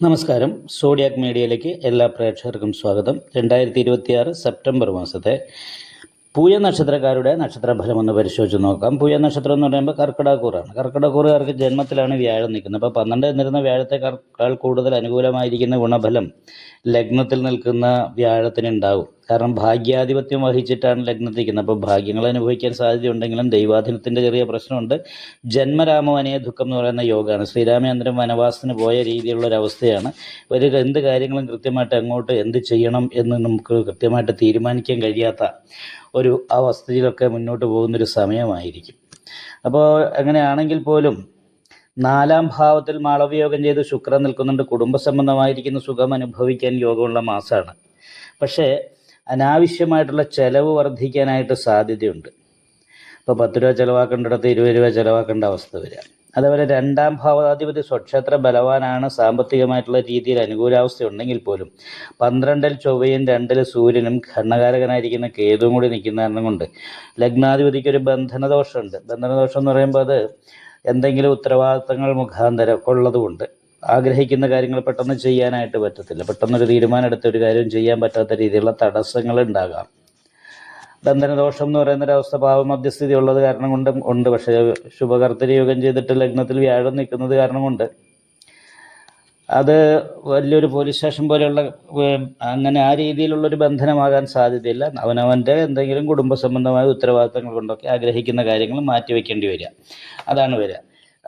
നമസ്കാരം. സോഡിയാക് മീഡിയയിലേക്ക് എല്ലാ പ്രേക്ഷകർക്കും സ്വാഗതം. 2026 സെപ്റ്റംബർ മാസത്തെ പൂയ നക്ഷത്രക്കാരുടെ നക്ഷത്രഫലം ഒന്ന് പരിശോധിച്ച് നോക്കാം. പൂയ നക്ഷത്രം എന്ന് പറയുമ്പോൾ കർക്കിടകൂറാണ്. കർക്കിടകൂറുകാർക്ക് ജന്മത്തിലാണ് വ്യാഴം നിൽക്കുന്നത്. അപ്പോൾ 12 എന്നിരുന്ന വ്യാഴത്തെക്കാൾ കൂടുതൽ അനുകൂലമായിരിക്കുന്ന ഗുണഫലം ലഗ്നത്തിൽ നിൽക്കുന്ന വ്യാഴത്തിന് ഉണ്ടാവും. കാരണം ഭാഗ്യാധിപത്യം വഹിച്ചിട്ടാണ് ലഗ്നത്തിൽ നിൽക്കുന്നത്. അപ്പോൾ ഭാഗ്യങ്ങൾ അനുഭവിക്കാൻ സാധ്യതയുണ്ടെങ്കിലും ദൈവാധീനത്തിൻ്റെ ചെറിയ പ്രശ്നമുണ്ട്. ജന്മരാമവനയ ദുഃഖം എന്ന് പറയുന്ന യോഗമാണ്. ശ്രീരാമചന്ദ്രൻ വനവാസത്തിന് പോയ രീതിയിലുള്ളൊരവസ്ഥയാണ്. ഒരു എന്ത് കാര്യങ്ങളും കൃത്യമായിട്ട് അങ്ങോട്ട് എന്ത് ചെയ്യണം എന്ന് നമുക്ക് കൃത്യമായിട്ട് തീരുമാനിക്കാൻ കഴിയാത്ത ഒരു അവസ്ഥയിലൊക്കെ മുന്നോട്ട് പോകുന്നൊരു സമയമായിരിക്കും. അപ്പോൾ അങ്ങനെയാണെങ്കിൽ പോലും 4-ാം ഭാവത്തിൽ മാളവയോഗം ചെയ്ത് ശുക്രൻ നിൽക്കുന്നുണ്ട്. കുടുംബസംബന്ധമായിരിക്കുന്ന സുഖം അനുഭവിക്കാൻ യോഗമുള്ള മാസമാണ്. പക്ഷേ അനാവശ്യമായിട്ടുള്ള ചെലവ് വർദ്ധിക്കാനായിട്ട് സാധ്യതയുണ്ട്. ഇപ്പോൾ 10 രൂപ ചിലവാക്കേണ്ടിടത്ത് 20 രൂപ ചിലവാക്കേണ്ട അവസ്ഥ വരിക. അതേപോലെ 2-ാം ഭാവാധിപതി സ്വക്ഷേത്ര ബലവാനാണ്. സാമ്പത്തികമായിട്ടുള്ള രീതിയിൽ അനുകൂലാവസ്ഥ ഉണ്ടെങ്കിൽ പോലും 12-ൽ ചൊവ്വയും 2-ൽ സൂര്യനും ഘടനകാരകനായിരിക്കുന്ന കേതുവും കൂടി നിൽക്കുന്ന കാരണം കൊണ്ട് ലഗ്നാധിപതിക്ക് ഒരു ബന്ധനദോഷമുണ്ട്. ബന്ധനദോഷം എന്ന് പറയുമ്പോൾ അത് എന്തെങ്കിലും ഉത്തരവാദിത്തങ്ങൾ മുഖാന്തരം ഉള്ളതുകൊണ്ട് ആഗ്രഹിക്കുന്ന കാര്യങ്ങൾ പെട്ടെന്ന് ചെയ്യാനായിട്ട് പറ്റത്തില്ല. പെട്ടെന്നൊരു തീരുമാനം എടുത്ത ഒരു കാര്യം ചെയ്യാൻ പറ്റാത്ത രീതിയിലുള്ള തടസ്സങ്ങൾ ഉണ്ടാകാം. ബന്ധനദോഷം എന്ന് പറയുന്നൊരവസ്ഥ പാവമധ്യസ്ഥിതി ഉള്ളത് കാരണം കൊണ്ടും ഉണ്ട്. പക്ഷേ ശുഭകർത്തരി യോഗം ചെയ്തിട്ട് ലഗ്നത്തിൽ വ്യാഴം നിൽക്കുന്നത് കാരണം കൊണ്ട് അത് വലിയൊരു പോലീസ് സ്റ്റേഷൻ പോലെയുള്ള അങ്ങനെ ആ രീതിയിലുള്ളൊരു ബന്ധനമാകാൻ സാധ്യതയില്ല. അവനവൻ്റെ എന്തെങ്കിലും കുടുംബ സംബന്ധമായ ഉത്തരവാദിത്തങ്ങൾ കൊണ്ടൊക്കെ ആഗ്രഹിക്കുന്ന കാര്യങ്ങൾ മാറ്റിവെക്കേണ്ടി വരിക. അതാണ് വരിക.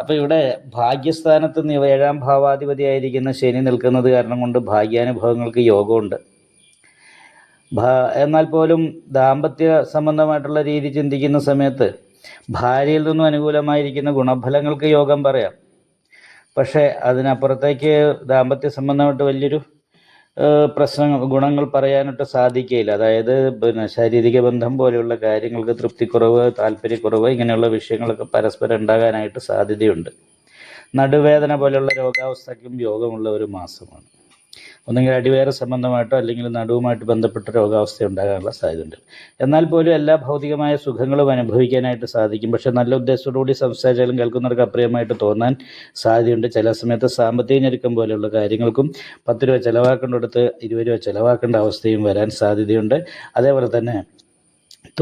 അപ്പോൾ ഇവിടെ ഭാഗ്യസ്ഥാനത്ത് 7-ാം ഭാവാധിപതിയായിരിക്കുന്ന ശനി നിൽക്കുന്നത് കാരണം കൊണ്ട് ഭാഗ്യാനുഭവങ്ങൾക്ക് യോഗമുണ്ട്. എന്നാൽ പോലും ദാമ്പത്യ സംബന്ധമായിട്ടുള്ള രീതി ചിന്തിക്കുന്ന സമയത്ത് ഭാര്യയിൽ നിന്നും അനുകൂലമായിരിക്കുന്ന ഗുണഫലങ്ങൾക്ക് യോഗം പറയാം. പക്ഷേ അതിനപ്പുറത്തേക്ക് ദാമ്പത്യ സംബന്ധമായിട്ട് വലിയൊരു ഗുണങ്ങൾ പറയാനായിട്ട് സാധിക്കുകയില്ല. അതായത് ശാരീരിക ബന്ധം പോലെയുള്ള കാര്യങ്ങൾക്ക് തൃപ്തിക്കുറവ്, താല്പര്യക്കുറവ്, ഇങ്ങനെയുള്ള വിഷയങ്ങളൊക്കെ പരസ്പരം ഉണ്ടാകാനായിട്ട് സാധ്യതയുണ്ട്. നടുവേദന പോലെയുള്ള രോഗാവസ്ഥയ്ക്കും യോഗമുള്ള ഒരു മാസമാണ്. ഒന്നെങ്കിൽ അടിവയറ് സംബന്ധമായിട്ടോ അല്ലെങ്കിൽ നടുവുമായിട്ട് ബന്ധപ്പെട്ട രോഗാവസ്ഥ ഉണ്ടാകാനുള്ള സാധ്യതയുണ്ട്. എന്നാൽ പോലും എല്ലാ ഭൗതികമായ സുഖങ്ങളും അനുഭവിക്കാനായിട്ട് സാധിക്കും. പക്ഷേ നല്ല ഉദ്ദേശത്തോടുകൂടി സംസാരിച്ചാലും കേൾക്കുന്നവർക്ക് അപ്രിയമായിട്ട് തോന്നാൻ സാധ്യതയുണ്ട്. ചില സമയത്ത് സാമ്പത്തിക ഞെരുക്കം പോലെയുള്ള കാര്യങ്ങൾക്കും 10 രൂപ ചിലവാക്കേണ്ടടുത്ത് 20 രൂപ ചിലവാക്കേണ്ട അവസ്ഥയും വരാൻ സാധ്യതയുണ്ട്. അതേപോലെ തന്നെ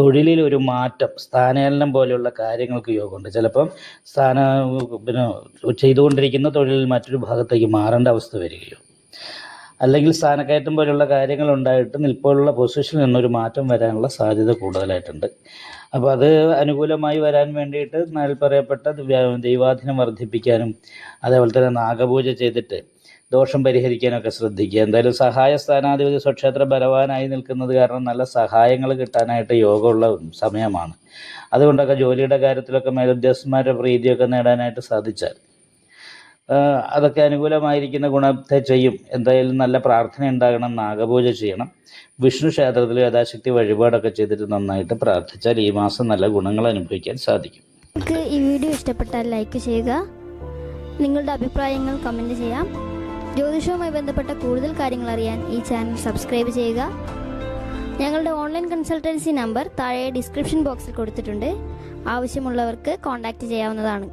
തൊഴിലിൽ ഒരു മാറ്റം, സ്ഥാനചലനം പോലെയുള്ള കാര്യങ്ങൾക്ക് യോഗമുണ്ട്. ചിലപ്പം ചെയ്തുകൊണ്ടിരിക്കുന്ന തൊഴിലിൽ മറ്റൊരു ഭാഗത്തേക്ക് മാറേണ്ട അവസ്ഥ വരികയോ അല്ലെങ്കിൽ സ്ഥാനക്കയറ്റം പോലെയുള്ള കാര്യങ്ങൾ ഉണ്ടായിട്ട് നിൽപ്പോഴുള്ള പൊസിഷനിൽ നിന്നൊരു മാറ്റം വരാനുള്ള സാധ്യത കൂടുതലായിട്ടുണ്ട്. അപ്പോൾ അത് അനുകൂലമായി വരാൻ വേണ്ടിയിട്ട് മേൽ പറയപ്പെട്ട ദൈവാധീനം വർദ്ധിപ്പിക്കാനും അതേപോലെ തന്നെ നാഗപൂജ ചെയ്തിട്ട് ദോഷം പരിഹരിക്കാനൊക്കെ ശ്രദ്ധിക്കുക. എന്തായാലും സഹായ സ്ഥാനാധിപതി സ്വക്ഷേത്ര ബലവാനായി നിൽക്കുന്നത് കാരണം നല്ല സഹായങ്ങൾ കിട്ടാനായിട്ട് യോഗമുള്ള സമയമാണ്. അതുകൊണ്ടൊക്കെ ജോലിയുടെ കാര്യത്തിലൊക്കെ മേലുദ്യോഗസ്ഥന്മാരുടെ പ്രീതിയൊക്കെ നേടാനായിട്ട് സാധിച്ചാൽ അതൊക്കെ അനുകൂലമായിരിക്കുന്ന ഗുണത്തെ ചെയ്യും. എന്തായാലും നല്ല പ്രാർത്ഥന ഉണ്ടാകണം, നാഗപൂജ ചെയ്യണം, വിഷ്ണു ക്ഷേത്രത്തിൽ യഥാശക്തി വഴിപാടൊക്കെ ചെയ്തിട്ട് നന്നായിട്ട് പ്രാർത്ഥിച്ചാൽ ഈ മാസം നല്ല ഗുണങ്ങൾ അനുഭവിക്കാൻ സാധിക്കും. നിങ്ങൾക്ക് ഈ വീഡിയോ ഇഷ്ടപ്പെട്ടാൽ ലൈക്ക് ചെയ്യുക, നിങ്ങളുടെ അഭിപ്രായങ്ങൾ കമൻറ്റ് ചെയ്യാം. ജ്യോതിഷവുമായി ബന്ധപ്പെട്ട കൂടുതൽ കാര്യങ്ങൾ അറിയാൻ ഈ ചാനൽ സബ്സ്ക്രൈബ് ചെയ്യുക. ഞങ്ങളുടെ ഓൺലൈൻ കൺസൾട്ടൻസി നമ്പർ താഴെ ഡിസ്ക്രിപ്ഷൻ ബോക്സിൽ കൊടുത്തിട്ടുണ്ട്. ആവശ്യമുള്ളവർക്ക് കോൺടാക്റ്റ് ചെയ്യാവുന്നതാണ്.